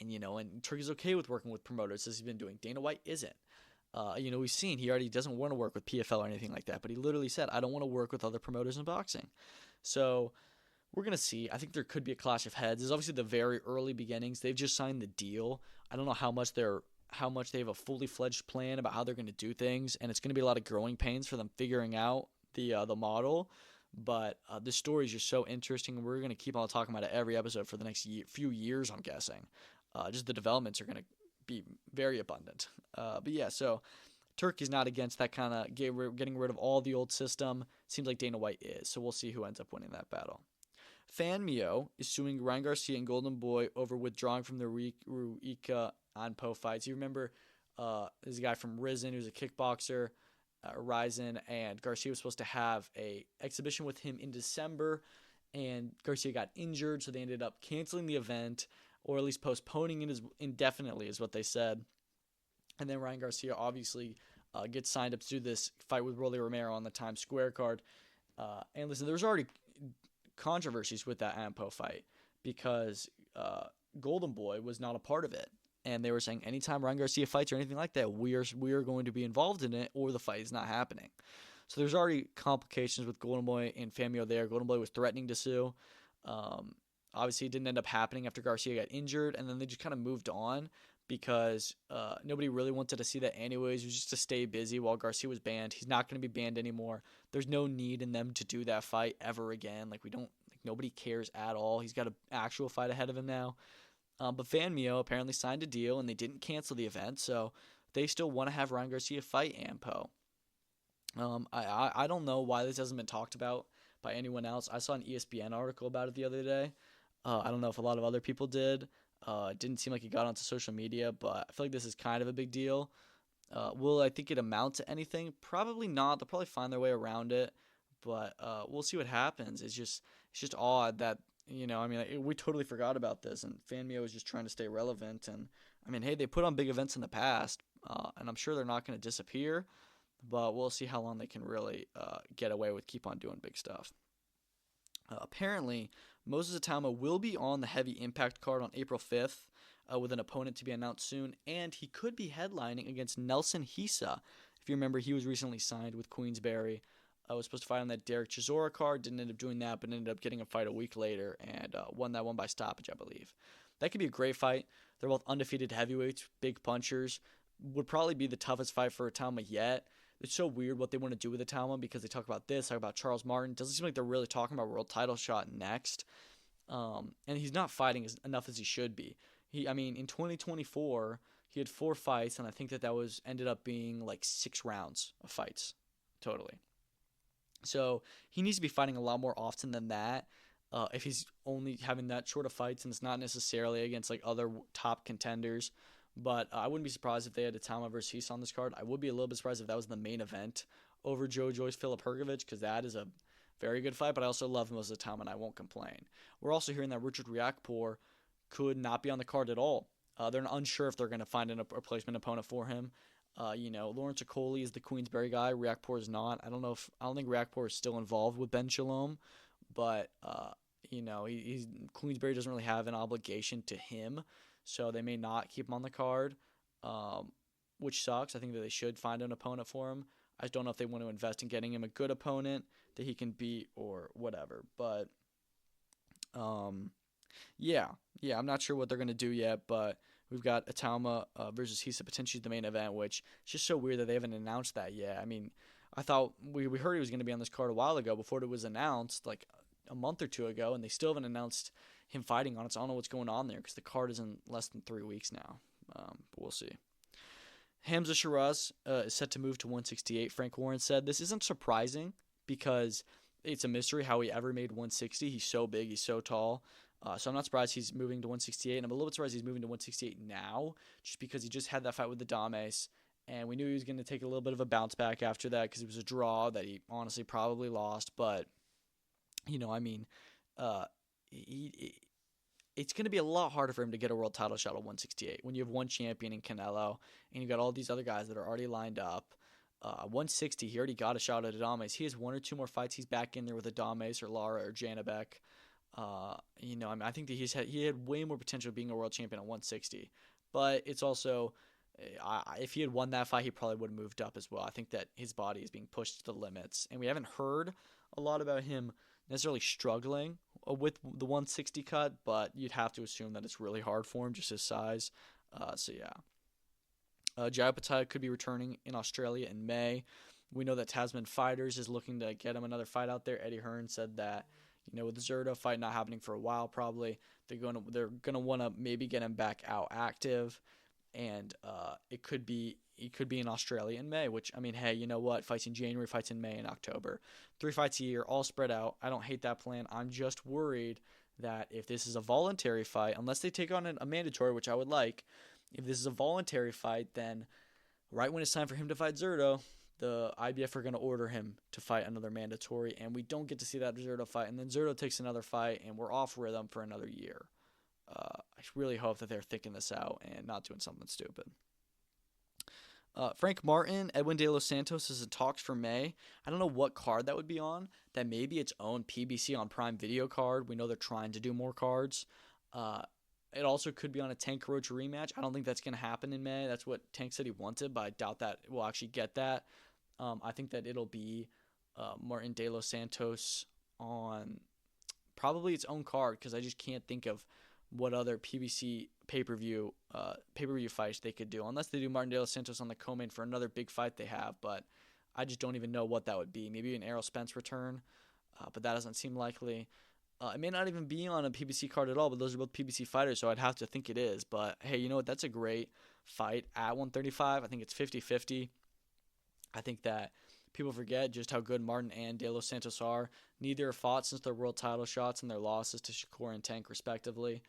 And, and Turki's okay with working with promoters as he's been doing. Dana White isn't. We've seen he already doesn't want to work with PFL or anything like that, but he literally said, I don't want to work with other promoters in boxing. So we're going to see. I think there could be a clash of heads. There's obviously the very early beginnings. They've just signed the deal. I don't know how much they have a fully fledged plan about how they're going to do things, and it's going to be a lot of growing pains for them figuring out the model. But the story is just so interesting. We're going to keep on talking about it every episode for the next few years, I'm guessing. Just the developments are going to be very abundant. So Turkey's not against that kind of getting rid of all the old system. Seems like Dana White is. So we'll see who ends up winning that battle. Fan Mio is suing Ryan Garcia and Golden Boy over withdrawing from the Ruika Anpo fights. You remember there's a guy from Risen who's a kickboxer, Ryzen, and Garcia was supposed to have a exhibition with him in December, and Garcia got injured, so they ended up canceling the event, or at least postponing it indefinitely is what they said. And then Ryan Garcia obviously gets signed up to do this fight with Rolly Romero on the Times Square card. And listen, there was already controversies with that Ampo fight because Golden Boy was not a part of it. And they were saying anytime Ryan Garcia fights or anything like that, we are going to be involved in it, or the fight is not happening. So there's already complications with Golden Boy and Famio there. Golden Boy was threatening to sue. Obviously, it didn't end up happening after Garcia got injured, and then they just kind of moved on because nobody really wanted to see that anyways. It was just to stay busy while Garcia was banned. He's not going to be banned anymore. There's no need in them to do that fight ever again. Nobody cares at all. He's got an actual fight ahead of him now. But Fan Mio apparently signed a deal, and they didn't cancel the event, so they still want to have Ryan Garcia fight Ampo. I don't know why this hasn't been talked about by anyone else. I saw an ESPN article about it the other day. I don't know if a lot of other people did. It didn't seem like it got onto social media, but I feel like this is kind of a big deal. Will I think it amount to anything? Probably not. They'll probably find their way around it, but we'll see what happens. It's just odd that we totally forgot about this, and FanMio is just trying to stay relevant. And I mean, hey, they put on big events in the past, and I'm sure they're not going to disappear, but we'll see how long they can really get away with keep on doing big stuff. Apparently, Moses Atama will be on the heavy impact card on April 5th with an opponent to be announced soon, and he could be headlining against Nelson Hisa. If you remember, he was recently signed with Queensberry. Was supposed to fight on that Derek Chisora card, didn't end up doing that, but ended up getting a fight a week later and won that one by stoppage, I believe. That could be a great fight. They're both undefeated heavyweights, big punchers. Would probably be the toughest fight for Atama yet. It's so weird what they want to do with Atama because they talk about this, talk about Charles Martin. Doesn't seem like they're really talking about world title shot next. And he's not fighting enough as he should be. In 2024, he had 4 fights, and I think that was ended up being like 6 rounds of fights, totally. So he needs to be fighting a lot more often than that. If he's only having that short of fights, and it's not necessarily against like other top contenders. But I wouldn't be surprised if they had Atama versus Hisa on this card. I would be a little bit surprised if that was the main event over Joe Joyce Filip Hrgovic, because that is a very good fight. But I also love Moses Atama, and I won't complain. We're also hearing that Richard Riakporhe could not be on the card at all. They're unsure if they're going to find a replacement opponent for him. Lawrence Okoli is the Queensberry guy. Riakporhe is not. I don't think Riakporhe is still involved with Ben Shalom, but Queensberry doesn't really have an obligation to him, so they may not keep him on the card, which sucks. I think that they should find an opponent for him. I just don't know if they want to invest in getting him a good opponent that he can beat or whatever. But I'm not sure what they're gonna do yet, but we've got Atama versus Hisa potentially the main event, which is just so weird that they haven't announced that yet. I mean, I thought we heard he was going to be on this card a while ago before it was announced, like a month or 2 ago, and they still haven't announced him fighting on it. So I don't know what's going on there because the card is in less than 3 weeks now. But we'll see. Hamza Shiraz is set to move to 168. Frank Warren said this isn't surprising because it's a mystery how he ever made 160. He's so big, he's so tall. So I'm not surprised he's moving to 168, and I'm a little bit surprised he's moving to 168 now, just because he just had that fight with the Dames, and we knew he was going to take a little bit of a bounce back after that because it was a draw that he honestly probably lost. But, it's going to be a lot harder for him to get a world title shot at 168 when you have one champion in Canelo, and you got all these other guys that are already lined up. 160, he already got a shot at Dames. He has 1 or 2 more fights. He's back in there with a Dames or Lara or Janabek. I think that he had way more potential of being a world champion at 160, but it's also, if he had won that fight, he probably would have moved up as well. I think that his body is being pushed to the limits, and we haven't heard a lot about him necessarily struggling with the 160 cut, but you'd have to assume that it's really hard for him, just his size. Jai Patai could be returning in Australia in May. We know that Tasman Fighters is looking to get him another fight out there. Eddie Hearn said that, with the Zerto fight not happening for a while, probably they're gonna want to maybe get him back out active, and he could be in Australia in May. Which, I mean, hey, you know what? Fights in January, fights in May and October, 3 fights a year, all spread out. I don't hate that plan. I'm just worried that if this is a voluntary fight, unless they take on a mandatory, which I would like, if this is a voluntary fight, then right when it's time for him to fight Zerto, the IBF are going to order him to fight another mandatory, and we don't get to see that Zerto fight, and then Zerto takes another fight, and we're off rhythm for another year. I really hope that they're thinking this out and not doing something stupid. Frank Martin, Edwin De Los Santos is in talks for May. I don't know what card that would be on. That may be its own PBC on Prime Video card. We know they're trying to do more cards. It also could be on a Tank Roach rematch. I don't think that's going to happen in May. That's what Tank said he wanted, but I doubt that we'll actually get that. I think that it'll be Martin De Los Santos on probably its own card because I just can't think of what other PBC pay-per-view fights they could do, unless they do Martin De Los Santos on the co-main for another big fight they have, but I just don't even know what that would be. Maybe an Errol Spence return, but that doesn't seem likely. It may not even be on a PBC card at all, but those are both PBC fighters, so I'd have to think it is. But, hey, you know what? That's a great fight at 135. I think it's 50-50. I think that people forget just how good Martin and De Los Santos are. Neither have fought since their world title shots and their losses to Shakur and Tank, respectively.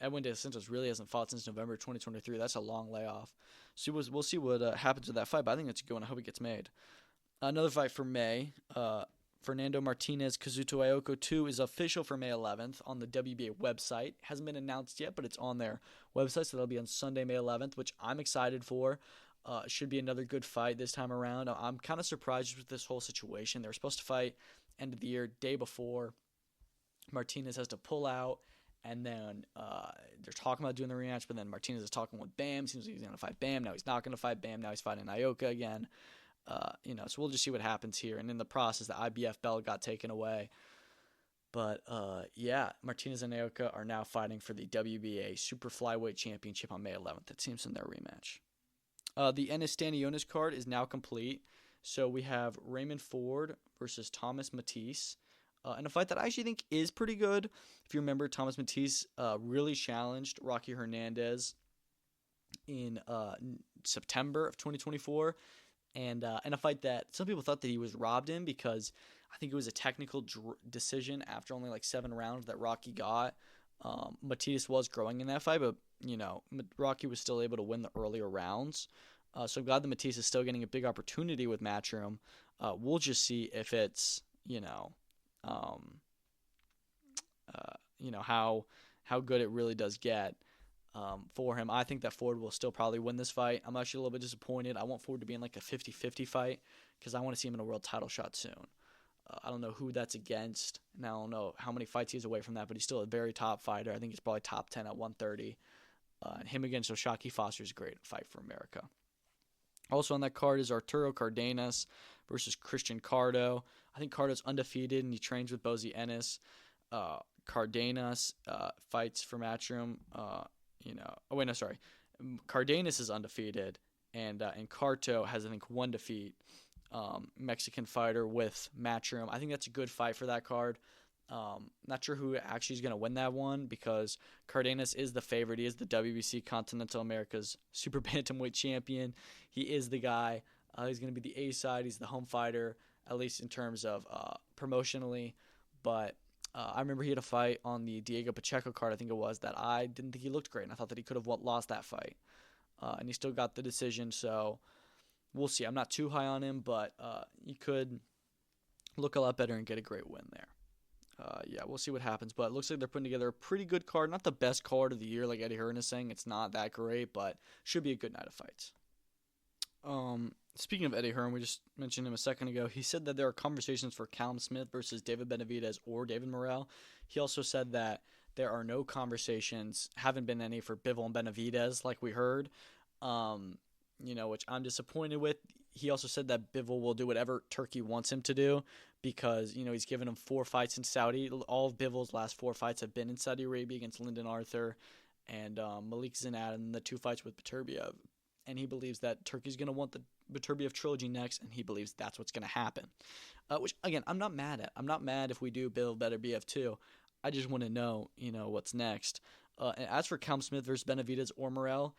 Edwin De Los Santos really hasn't fought since November 2023. That's a long layoff. So we'll see what happens with that fight, but I think that's a good one. I hope it gets made. Another fight for May. Fernando Martinez Kazuto Ayoko 2 is official for May 11th on the WBA website. Hasn't been announced yet, but it's on their website, so that'll be on Sunday, May 11th, which I'm excited for. Should be another good fight this time around. I'm kind of surprised with this whole situation. They were supposed to fight end of the year, day before. Martinez has to pull out, and then they're talking about doing the rematch, but then Martinez is talking with Bam. Seems like he's going to fight Bam. Now he's not going to fight Bam. Now he's fighting Ioka again. So we'll just see what happens here. And in the process, the IBF belt got taken away. But, Martinez and Ioka are now fighting for the WBA Super Flyweight Championship on May 11th. It seems in their rematch. The Enes Stanionis card is now complete. So we have Raymond Ford versus Thomas Matisse. In a fight that I actually think is pretty good. If you remember, Thomas Matisse really challenged Rocky Hernandez in September of 2024. And in a fight that some people thought that he was robbed in because I think it was a technical decision after only like 7 rounds that Rocky got. Matisse was growing in that fight, but, Rocky was still able to win the earlier rounds. So I'm glad that Matisse is still getting a big opportunity with Matchroom. We'll just see if it's, how good it really does get for him. I think that Ford will still probably win this fight. I'm actually a little bit disappointed. I want Ford to be in like a 50-50 fight because I want to see him in a world title shot soon. I don't know who that's against, and I don't know how many fights he's away from that, but he's still a very top fighter. I think he's probably top 10 at 130. And him against Oshaki Foster is a great fight for America. Also on that card is Arturo Cardenas versus Christian Cardo. I think Cardo's undefeated, and he trains with Bozy Ennis. Cardenas fights for Matchroom. Cardenas is undefeated, and Carto has, I think, 1 defeat. Mexican fighter with Matchroom. I think that's a good fight for that card. Not sure who actually is going to win that one because Cardenas is the favorite. He is the WBC Continental America's Super Bantamweight champion. He is the guy. He's going to be the A side. He's the home fighter, at least in terms of promotionally. But I remember he had a fight on the Diego Pacheco card, I think it was, that I didn't think he looked great, and I thought that he could have lost that fight. And he still got the decision, so we'll see. I'm not too high on him, but he could look a lot better and get a great win there. We'll see what happens, but it looks like they're putting together a pretty good card. Not the best card of the year, like Eddie Hearn is saying. It's not that great, but should be a good night of fights. Speaking of Eddie Hearn, we just mentioned him a second ago. He said that there are conversations for Callum Smith versus David Benavidez or David Morrell. He also said that there are no conversations, haven't been any for Bivol and Benavidez, like we heard, which I'm disappointed with. He also said that Bivol will do whatever Turkey wants him to do because, he's given him 4 fights in Saudi. All of Bivol's last 4 fights have been in Saudi Arabia against Lyndon Arthur and Malik Zinat, and the 2 fights with Beterbiev. And he believes that Turkey's going to want the Beterbiev trilogy next, and he believes that's what's going to happen. Which, again, I'm not mad at. I'm not mad if we do Bivol Beterbiev too. I just want to know, what's next. And as for Callum Smith versus Benavidez or Morrell,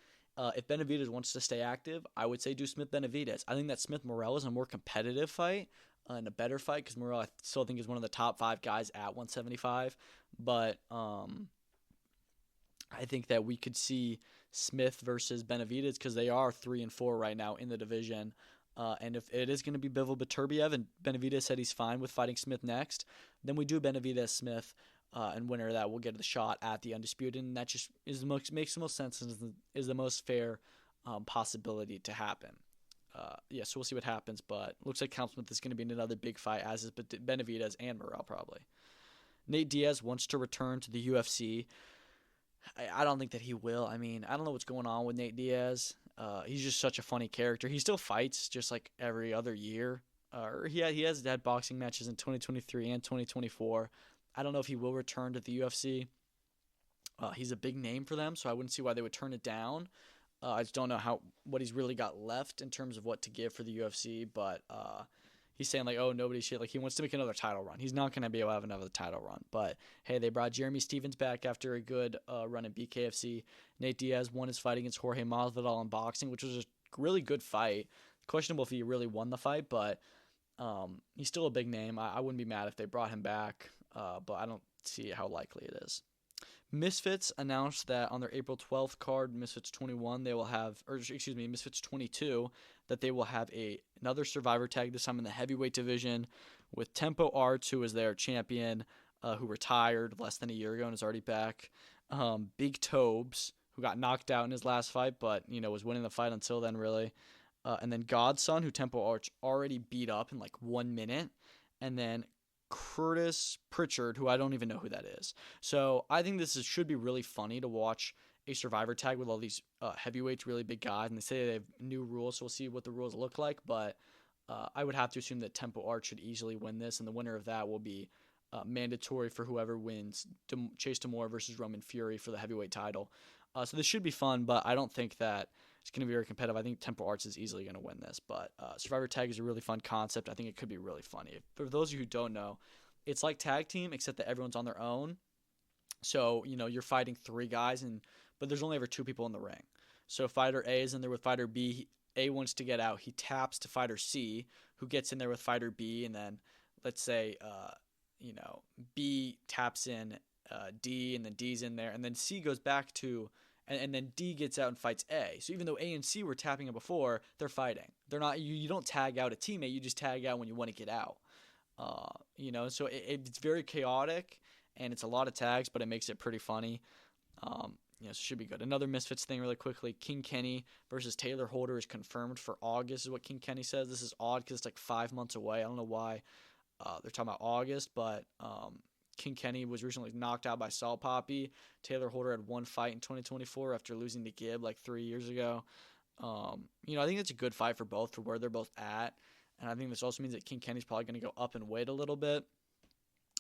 if Benavidez wants to stay active, I would say do Smith-Benavidez. I think that Smith-Morrell is a more competitive fight and a better fight because Morrell I still think is one of the top 5 guys at 175. But I think that we could see Smith versus Benavidez because they are 3 and 4 right now in the division. And if it is going to be Bivol Beterbiev and Benavidez said he's fine with fighting Smith next, then we do Benavidez-Smith. And winner of that will get the shot at the Undisputed, and that just makes the most sense and is the most fair possibility to happen. So we'll see what happens, but looks like Callum Smith is going to be in another big fight, as is Benavidez and Morrell probably. Nate Diaz wants to return to the UFC. I don't think that he will. I mean, I don't know what's going on with Nate Diaz. He's just such a funny character. He still fights just like every other year. He has had boxing matches in 2023 and 2024. I don't know if he will return to the UFC. He's a big name for them, so I wouldn't see why they would turn it down. I just don't know what he's really got left in terms of what to give for the UFC, but he's saying like, oh, nobody should. Like, he wants to make another title run. He's not going to be able to have another title run. But, hey, they brought Jeremy Stevens back after a good run in BKFC. Nate Diaz won his fight against Jorge Masvidal in boxing, which was a really good fight. Questionable if he really won the fight, but he's still a big name. I wouldn't be mad if they brought him back. But I don't see how likely it is. Misfits announced that on their April 12th card, Misfits 21, they will have, or excuse me, Misfits 22, that they will have another Survivor tag, this time in the heavyweight division, with Tempo Arts, who is their champion, who retired less than a year ago and is already back. Big Tobes, who got knocked out in his last fight, but was winning the fight until then, really. And then Godson, who Tempo Arts already beat up in like 1 minute, and then Curtis Pritchard, who I don't even know who that is. So I think should be really funny to watch a Survivor tag with all these heavyweights, really big guys, and they say they have new rules, so we'll see what the rules look like, but I would have to assume that Tempo Art should easily win this, and the winner of that will be mandatory for whoever wins Chase Demore versus Roman Fury for the heavyweight title. So this should be fun, but I don't think that it's going to be very competitive. I think Tempo Arts is easily going to win this, but Survivor Tag is a really fun concept. I think it could be really funny. For those of you who don't know, it's like tag team, except that everyone's on their own. So, you're fighting 3 guys, but there's only ever 2 people in the ring. So fighter A is in there with fighter B. A wants to get out. He taps to fighter C, who gets in there with fighter B, and then let's say, B taps in D, and then D's in there, and then C goes back to, and then D gets out and fights A. So even though A and C were tapping it before, they're fighting. They're not. You don't tag out a teammate. You just tag out when you want to get out. So it's very chaotic, and it's a lot of tags, but it makes it pretty funny. So it should be good. Another Misfits thing really quickly, King Kenny versus Taylor Holder is confirmed for August, is what King Kenny says. This is odd because it's like 5 months away. I don't know why they're talking about August, but King Kenny was recently knocked out by Saul Poppy. Taylor Holder had 1 fight in 2024 after losing to Gibb like 3 years ago. I think it's a good fight for both, for where they're both at. And I think this also means that King Kenny's probably going to go up in weight a little bit.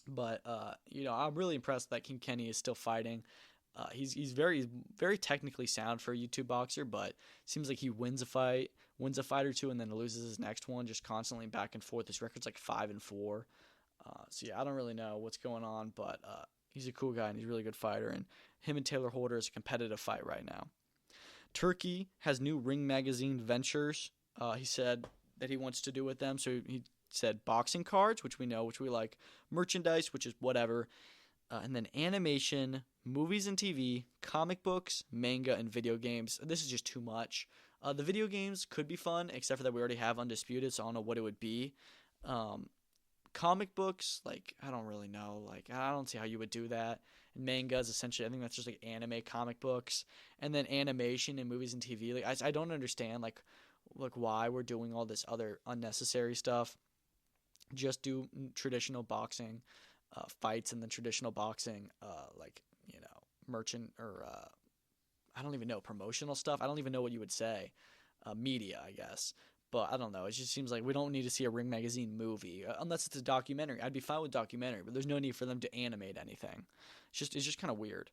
But, I'm really impressed that King Kenny is still fighting. He's very, very technically sound for a YouTube boxer, but seems like he wins a fight or two, and then loses his next one, just constantly back and forth. His record's like 5-4. I don't really know what's going on, but he's a cool guy, and he's a really good fighter, and him and Taylor Holder is a competitive fight right now. Turkey has new Ring Magazine ventures. He said that he wants to do with them, so he said boxing cards, which we know, which we like, merchandise, which is whatever, and then animation, movies and TV, comic books, manga, and video games. This is just too much. The video games could be fun, except for that we already have Undisputed, so I don't know what it would be. Comic books, I don't really know. I don't see how you would do that. And mangas, essentially, I think that's just anime comic books. And then animation and movies and TV. I don't understand, why we're doing all this other unnecessary stuff. Just do traditional boxing fights, and then traditional boxing, merchant or I don't even know, promotional stuff. I don't even know what you would say. Media, I guess. But I don't know. It just seems like we don't need to see a Ring Magazine movie unless it's a documentary. I'd be fine with documentary, but there's no need for them to animate anything. It's just kind of weird.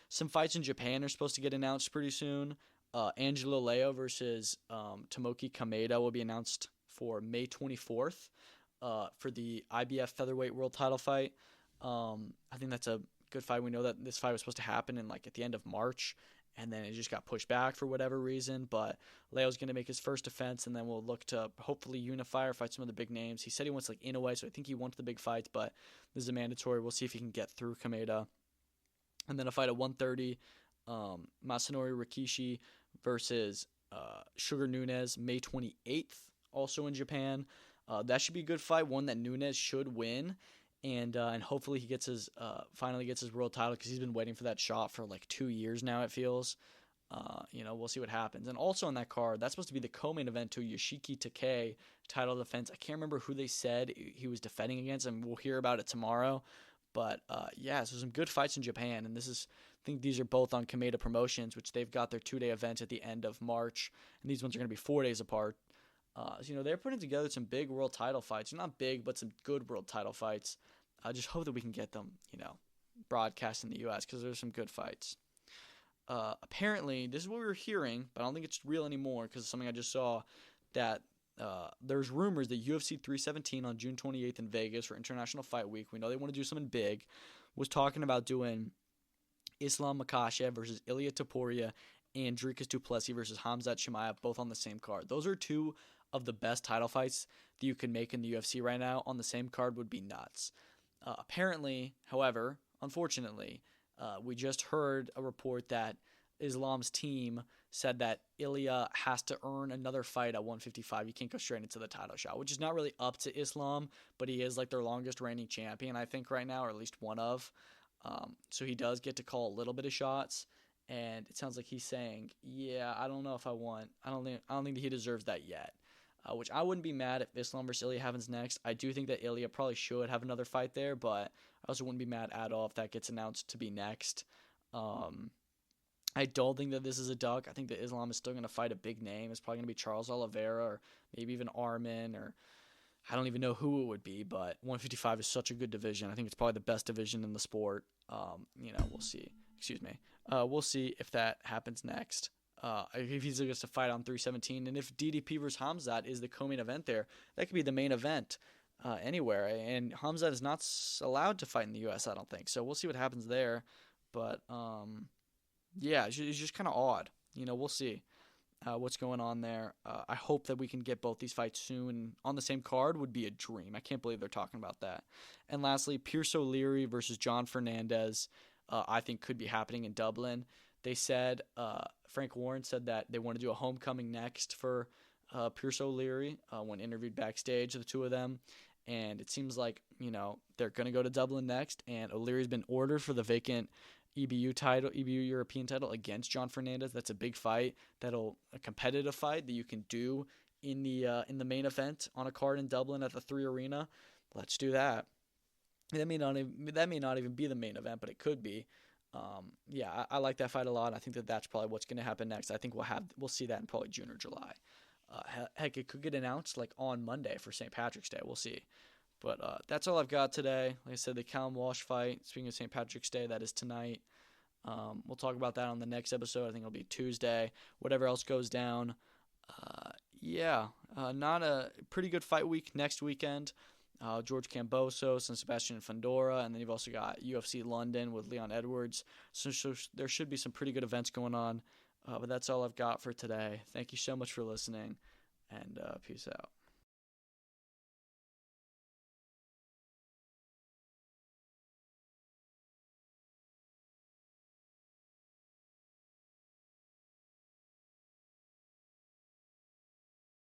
Some fights in Japan are supposed to get announced pretty soon. Angelo Leo versus Tomoki Kameda will be announced for May 24th for the IBF featherweight world title fight. I think that's a good fight. We know that this fight was supposed to happen in at the end of March, and then it just got pushed back for whatever reason. But Leo's going to make his first defense, and then we'll look to hopefully unify or fight some of the big names. He said he wants Inoue, so I think he wants the big fights, but this is a mandatory. We'll see if he can get through Kameda. And then a fight at 130, Masanori Rikishi versus Sugar Nunes, May 28th, also in Japan. That should be a good fight, one that Nunes should win. And hopefully he finally gets his world title, because he's been waiting for that shot for 2 years now, it feels. We'll see what happens. And also on that card, that's supposed to be the co-main event to Yoshiki Takei title defense. I can't remember who they said he was defending against, and we'll hear about it tomorrow. But so some good fights in Japan, and I think these are both on Kameda Promotions, which they've got their 2-day event at the end of March, and these ones are going to be 4 days apart. They're putting together some big world title fights. Not big, but some good world title fights. I just hope that we can get them, broadcast in the U.S., because there's some good fights. Apparently, this is what we were hearing, but I don't think it's real anymore, because it's something I just saw, that there's rumors that UFC 317 on June 28th in Vegas for International Fight Week, we know they want to do something big, was talking about doing Islam Makhachev versus Ilia Topuria and Dricus du Plessis versus Khamzat Chimaev, both on the same card. Those are two of the best title fights that you can make in the UFC right now. On the same card would be nuts. Apparently, however, unfortunately, We just heard a report that Islam's team said that Ilia has to earn another fight at 155. You can't go straight into the title shot, which is not really up to Islam, but he is like their longest reigning champion, I think, right now, or at least one of. So he does get to call a little bit of shots, and it sounds like he's saying, "Yeah, I don't know if I want. I don't think he deserves that yet." Which I wouldn't be mad if Islam versus Ilia happens next. I do think that Ilia probably should have another fight there, but I also wouldn't be mad at all if that gets announced to be next. I don't think that this is a duck. I think that Islam is still going to fight a big name. It's probably going to be Charles Oliveira or maybe even Armin, or I don't even know who it would be, but 155 is such a good division. I think it's probably the best division in the sport. We'll see. Excuse me. We'll see if that happens next. If he's going to fight on 317, and if DDP versus Hamzat is the co-main event there, that could be the main event anywhere. And Hamzat is not allowed to fight in the U.S., I don't think. So we'll see what happens there. But yeah, it's just kind of odd. We'll see what's going on there. I hope that we can get both these fights soon on the same card. Would be a dream. I can't believe they're talking about that. And lastly, Pierce O'Leary versus John Fernandez, I think could be happening in Dublin. They said, Frank Warren said that they want to do a homecoming next for Pierce O'Leary when interviewed backstage, the two of them. And it seems like, they're going to go to Dublin next. And O'Leary's been ordered for the vacant EBU European title against John Fernandez. That's a big fight. A competitive fight that you can do in the main event on a card in Dublin at the 3 Arena. Let's do that. That may not even be the main event, but it could be. I like that fight a lot. I think that's probably what's going to happen next. I think we'll see that in probably June or July. Heck, it could get announced like on Monday for St. Patrick's Day. We'll see. But that's all I've got today. Like I said, the Callum Walsh fight, speaking of St. Patrick's Day, that is tonight. We'll talk about that on the next episode. I think it'll be Tuesday. Whatever else goes down. Not a pretty good fight week next weekend. George Kambosos and Sebastian Fundora, and then you've also got UFC London with Leon Edwards. So there should be some pretty good events going on. But that's all I've got for today. Thank you so much for listening, and peace out.